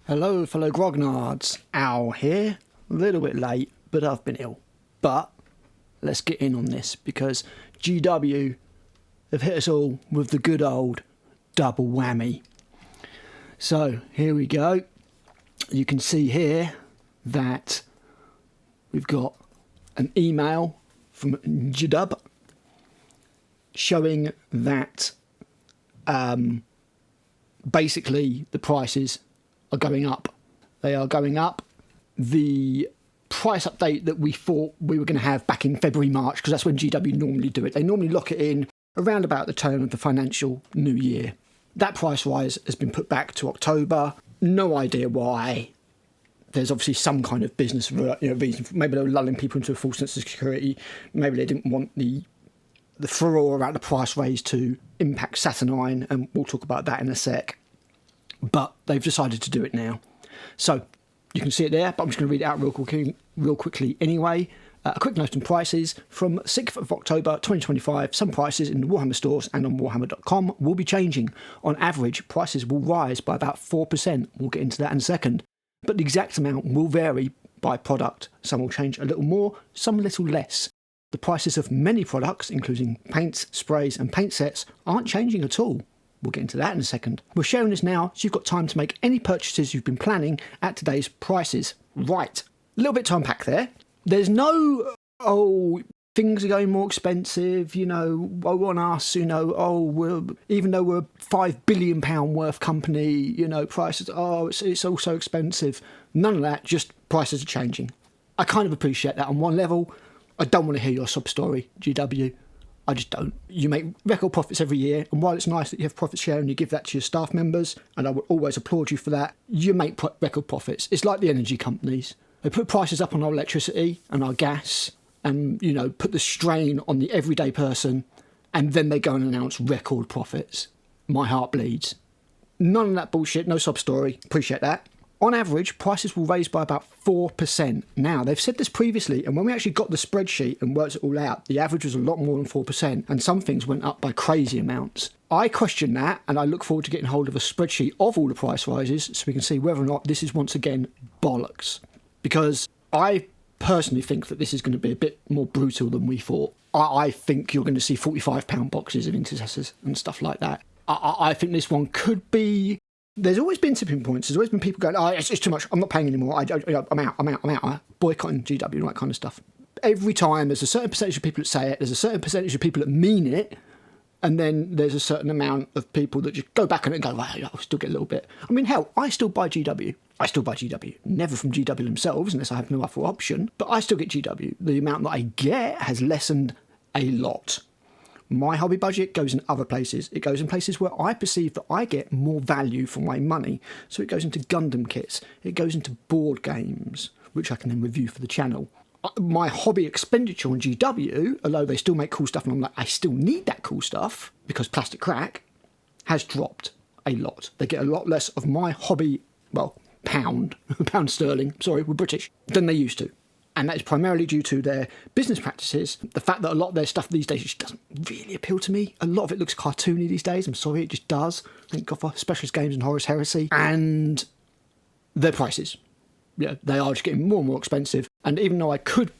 Hello fellow grognards, Al here, a little bit late, but I've been ill. But let's get in on this because GW have hit us all with the good old double whammy. So here we go. You can see here that we've got an email from GW showing that basically the prices are going up. They are going up. The price update that we thought we were going to have back in February, March, because that's when GW normally do it. They normally lock it in around about the turn of the financial new year. That price rise has been put back to October. No idea why. There's obviously some kind of business reason. Maybe they were lulling people into a false sense of security. Maybe they didn't want the furore around the price raise to impact Saturnine, and we'll talk about that in a sec. But they've decided to do it now. So you can see it there, but I'm just going to read it out real quickly anyway. A quick note on prices. From 6th of October 2025, some prices in the Warhammer stores and on Warhammer.com will be changing. On average, prices will rise by about 4%. We'll get into that in a second. But the exact amount will vary by product. Some will change a little more, some a little less. The prices of many products, including paints, sprays and paint sets, aren't changing at all. We'll get into that in a second. We're sharing this now so you've got time to make any purchases you've been planning at today's prices. Right, a little bit to unpack there. There's no, things are going more expensive, on us, even though we're a £5 billion worth company, prices, it's all so expensive. None of that, just prices are changing. I kind of appreciate that on one level. I don't want to hear your sob story, GW. I just don't. You make record profits every year, and while it's nice that you have profit share and you give that to your staff members, and I would always applaud you for that, you make record profits. It's like the energy companies. They put prices up on our electricity and our gas and, put the strain on the everyday person, and then they go and announce record profits. My heart bleeds. None of that bullshit, no sob story. Appreciate that. On average, prices will raise by about 4%. Now, they've said this previously, and when we actually got the spreadsheet and worked it all out, the average was a lot more than 4%, and some things went up by crazy amounts. I question that, and I look forward to getting hold of a spreadsheet of all the price rises so we can see whether or not this is once again bollocks. Because I personally think that this is going to be a bit more brutal than we thought. I think you're going to see £45 boxes of intercessors and stuff like that. I think this one could be... There's always been tipping points. There's always been people going, it's too much. I'm not paying anymore. I'm out. Boycotting GW and all that kind of stuff. Every time there's a certain percentage of people that say it, there's a certain percentage of people that mean it, and then there's a certain amount of people that just go back on it and go, I'll still get a little bit. I mean, hell, I still buy GW. Never from GW themselves, unless I have no other option, but I still get GW. The amount that I get has lessened a lot. My hobby budget goes in other places. It goes in places where I perceive that I get more value for my money. So it goes into Gundam kits. It goes into board games, which I can then review for the channel. My hobby expenditure on GW, although they still make cool stuff and I'm like, I still need that cool stuff because plastic crack, has dropped a lot. They get a lot less of my hobby, pound sterling, sorry, we're British, than they used to. And that is primarily due to their business practices. The fact that a lot of their stuff these days just doesn't really appeal to me. A lot of it looks cartoony these days. I'm sorry, it just does. Thank God for Specialist Games and Horus Heresy. And their prices. Yeah, they are just getting more and more expensive. And even though I could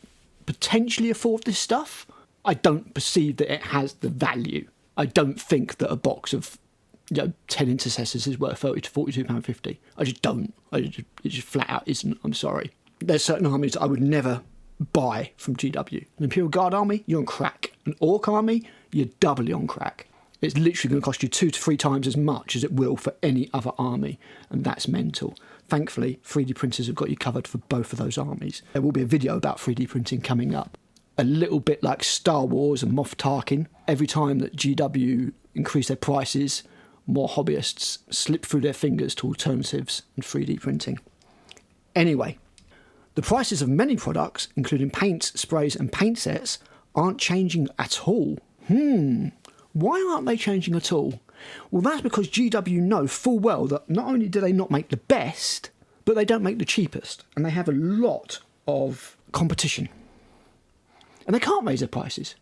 potentially afford this stuff, I don't perceive that it has the value. I don't think that a box of 10 intercessors is worth £30 to £42.50. I just don't. It just flat out isn't. I'm sorry. There's certain armies that I would never buy from GW. An Imperial Guard army, you're on crack. An Orc army, you're doubly on crack. It's literally going to cost you 2 to 3 times as much as it will for any other army, and that's mental. Thankfully, 3D printers have got you covered for both of those armies. There will be a video about 3D printing coming up. A little bit like Star Wars and Moff Tarkin. Every time that GW increase their prices, more hobbyists slip through their fingers to alternatives and 3D printing. Anyway, the prices of many products, including paints, sprays and paint sets, aren't changing at all. Why aren't they changing at all? Well, that's because GW know full well that not only do they not make the best, but they don't make the cheapest. And they have a lot of competition. And they can't raise their prices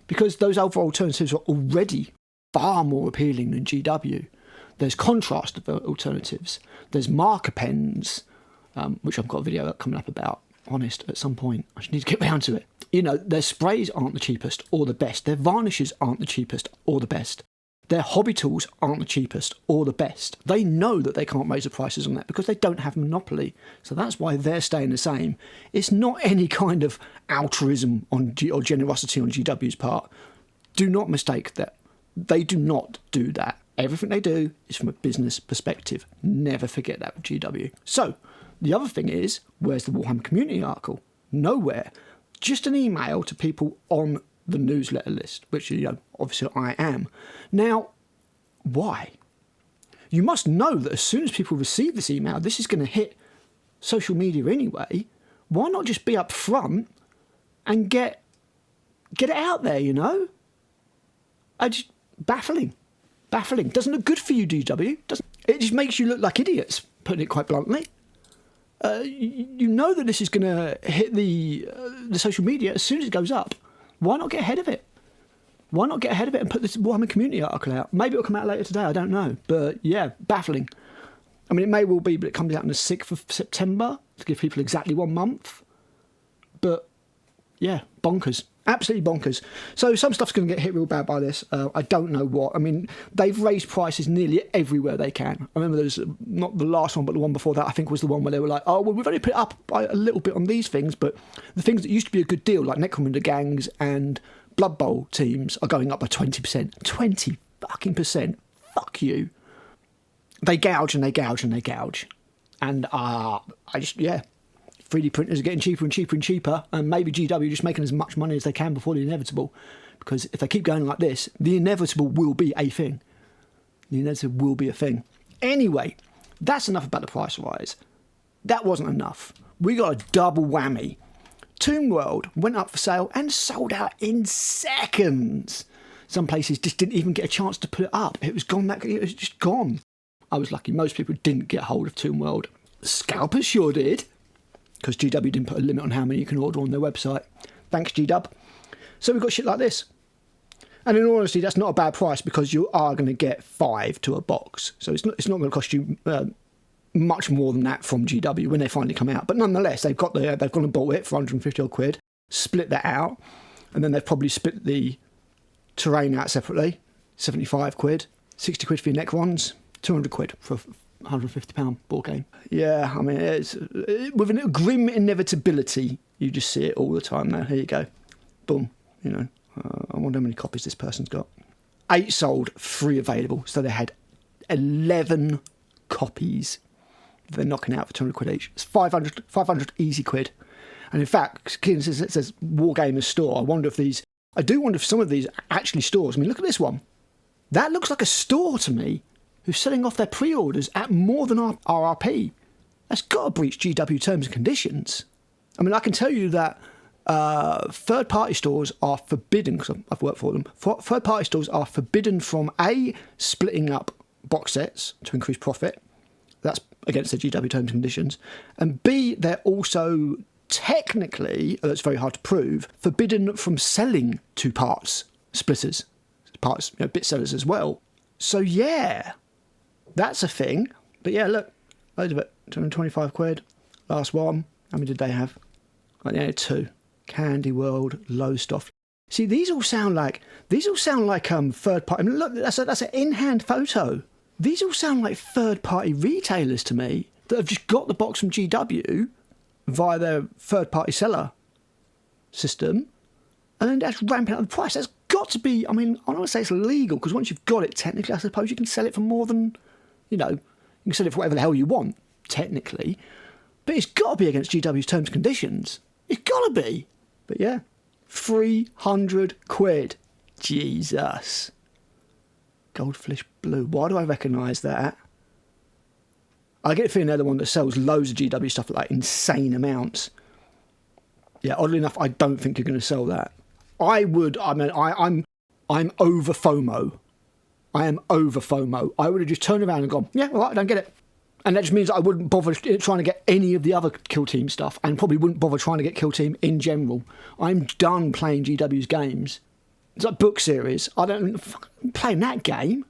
because those other alternatives are already far more appealing than GW. There's contrast alternatives. There's marker pens, which I've got a video coming up about, honest, at some point. I just need to get round to it. You know, their sprays aren't the cheapest or the best. Their varnishes aren't the cheapest or the best. Their hobby tools aren't the cheapest or the best. They know that they can't raise the prices on that because they don't have a monopoly. So that's why they're staying the same. It's not any kind of altruism or generosity on GW's part. Do not mistake that. They do not do that. Everything they do is from a business perspective. Never forget that with GW. So the other thing is, where's the Warhammer community article? Nowhere. Just an email to people on the newsletter list, which, you know, obviously I am. Now, why? You must know that as soon as people receive this email, this is going to hit social media anyway. Why not just be up front and get it out there, you know? Baffling. Doesn't look good for you, GW. It just makes you look like idiots, putting it quite bluntly. You know that this is going to hit the social media as soon as it goes up. Why not get ahead of it? Why not get ahead of it and put this Warhammer community article out? Maybe it'll come out later today, I don't know. But yeah, baffling. I mean, it may well be, but it comes out on the 6th of September to give people exactly 1 month. But yeah, bonkers. Absolutely bonkers. So some stuff's going to get hit real bad by this. I don't know what. I mean, they've raised prices nearly everywhere they can. I remember there was not the last one, but the one before that, I think, was the one where they were like, oh, well, we've only put it up by a little bit on these things, but the things that used to be a good deal, like Necromunda gangs and Blood Bowl teams, are going up by 20%. 20 fucking percent. Fuck you. They gouge and they gouge and they gouge. And I just, yeah. 3D printers are getting cheaper and cheaper and cheaper, and maybe GW just making as much money as they can before the inevitable. Because if they keep going like this, the inevitable will be a thing. The inevitable will be a thing. Anyway, that's enough about the price rise. That wasn't enough. We got a double whammy. Tomb World went up for sale and sold out in seconds. Some places just didn't even get a chance to put it up. It was gone. It was just gone. I was lucky. Most people didn't get hold of Tomb World. Scalpers sure did, because GW didn't put a limit on how many you can order on their website. Thanks, GW. So we've got shit like this. And in all honesty, that's not a bad price, because you are going to get 5 to a box. So it's not going to cost you much more than that from GW when they finally come out. But nonetheless, they've gone and bought it for 150 odd quid, split that out, and then they've probably split the terrain out separately, 75 quid, 60 quid for your Necrons, 200 quid for £150 board game. Yeah, I mean, it's with a grim inevitability. You just see it all the time now. Here you go. Boom. You know, I wonder how many copies this person's got. 8 sold, 3 available. So they had 11 copies they're knocking out for 200 quid each. It's 500 easy quid. And in fact, it says Wargamers store. I do wonder if some of these are actually stores. I mean, look at this one. That looks like a store to me, who's selling off their pre-orders at more than our RRP. That's got to breach GW terms and conditions. I mean, I can tell you that third-party stores are forbidden, because I've worked for them. Third-party stores are forbidden from A, splitting up box sets to increase profit. That's against the GW terms and conditions. And B, they're also technically, it's very hard to prove, forbidden from selling to parts splitters, parts, bit sellers as well. So yeah, that's a thing. But yeah, look, loads of it. 225 quid. Last one. How many did they have? I think they had 2. Candy World, Lowestoft. See, these all sound like third party. I mean, look, that's an in-hand photo. These all sound like third party retailers to me that have just got the box from GW via their third party seller system, and then that's ramping up the price. That's got to be. I mean, I don't want to say it's illegal, because once you've got it, technically, I suppose you can sell it for more than, you can sell it for whatever the hell you want, technically. But it's got to be against GW's terms and conditions. It's got to be. But yeah, 300 quid. Jesus. Goldfish Blue. Why do I recognise that? I get a feeling they're the one that sells loads of GW stuff at like insane amounts. Yeah, oddly enough, I don't think you're going to sell that. I'm over FOMO. I am over FOMO. I would have just turned around and gone, yeah, all right, I don't get it. And that just means I wouldn't bother trying to get any of the other Kill Team stuff, and probably wouldn't bother trying to get Kill Team in general. I'm done playing GW's games. It's like book series. I don't playing that game.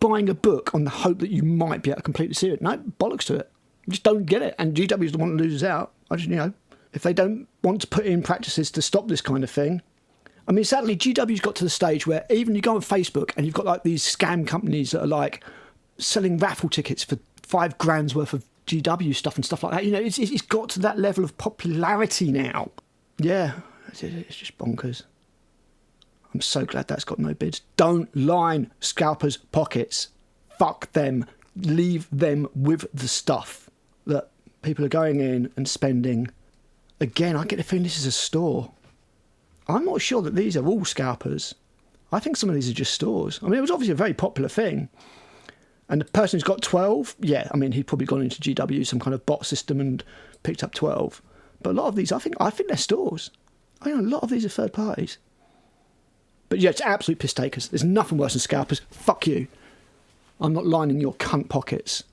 buying a book on the hope that you might be able to complete the series. No, bollocks to it. You just don't get it. And GW is the one that loses out. I just, if they don't want to put in practices to stop this kind of thing. I mean, sadly, GW's got to the stage where even you go on Facebook and you've got like these scam companies that are like selling raffle tickets for $5,000 worth of GW stuff and stuff like that. It's got to that level of popularity now. Yeah, it's just bonkers. I'm so glad that's got no bids. Don't line scalpers' pockets. Fuck them. Leave them with the stuff that people are going in and spending. Again, I get the feeling this is a store. I'm not sure that these are all scalpers. I think some of these are just stores. I mean, it was obviously a very popular thing. And the person who's got 12, yeah, I mean, he'd probably gone into GW, some kind of bot system, and picked up 12. But a lot of these, I think they're stores. I know a lot of these are third parties. But yeah, it's absolute piss takers. There's nothing worse than scalpers. Fuck you. I'm not lining your cunt pockets.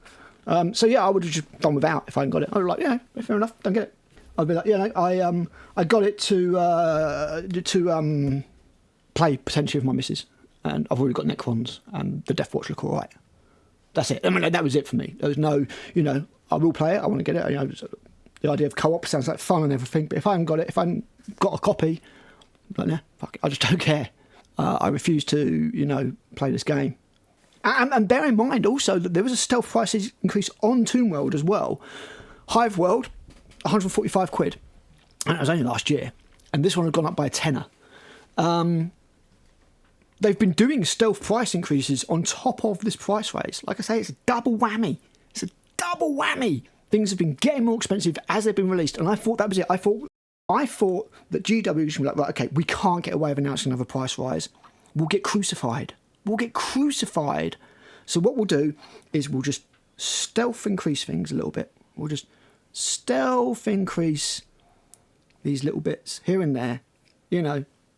So yeah, I would have just done without if I hadn't got it. I'd be like, yeah, fair enough, don't get it. I'd be like, I got it to play potentially with my missus, and I've already got Necrons, and the Death Watch look all right. That's it. I mean, that was it for me. There was no, I will play it. I want to get it. The idea of co-op sounds like fun and everything, but if I haven't got it, if I haven't got a copy, I'm like, nah, fuck it. I just don't care. I refuse to, play this game. And bear in mind also that there was a stealth price increase on Toon World as well. Hive World, 145 quid. And it was only last year. And this one had gone up by a tenner. They've been doing stealth price increases on top of this price raise. Like I say, it's a double whammy. It's a double whammy. Things have been getting more expensive as they've been released. And I thought that was it. I thought that GW should be like, right, okay, we can't get away with announcing another price rise. We'll get crucified. So what we'll do is we'll just stealth increase things a little bit. We'll just stealth increase these little bits here and there.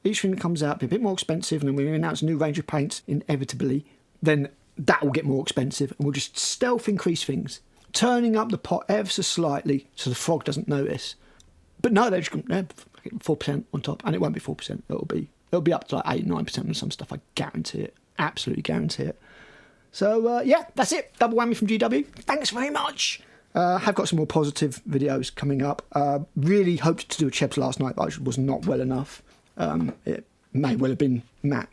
Each thing that comes out be a bit more expensive, and then when we announce a new range of paints, inevitably, then that will get more expensive, and we'll just stealth increase things, turning up the pot ever so slightly so the frog doesn't notice. But no, they're just going 4% on top, and it won't be 4%. It'll be up to like 8-9% on some stuff. I guarantee it. Absolutely guarantee it. So yeah, that's it. Double whammy from GW. Thanks very much. I have got some more positive videos coming up. Really hoped to do a Chebs last night, but I was not well enough. It may well have been Matt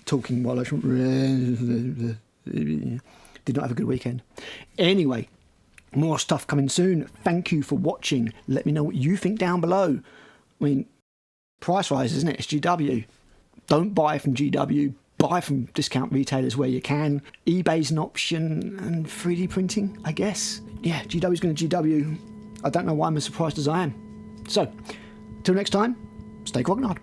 talking while I did not have a good weekend. Anyway, more stuff coming soon. Thank you for watching. Let me know what you think down below. I mean, price rise, isn't it? It's GW. Don't buy from GW. Buy from discount retailers where you can. eBay's an option, and 3D printing, I guess. Yeah, GW's going to GW. I don't know why I'm as surprised as I am. So, till next time, stay grognard.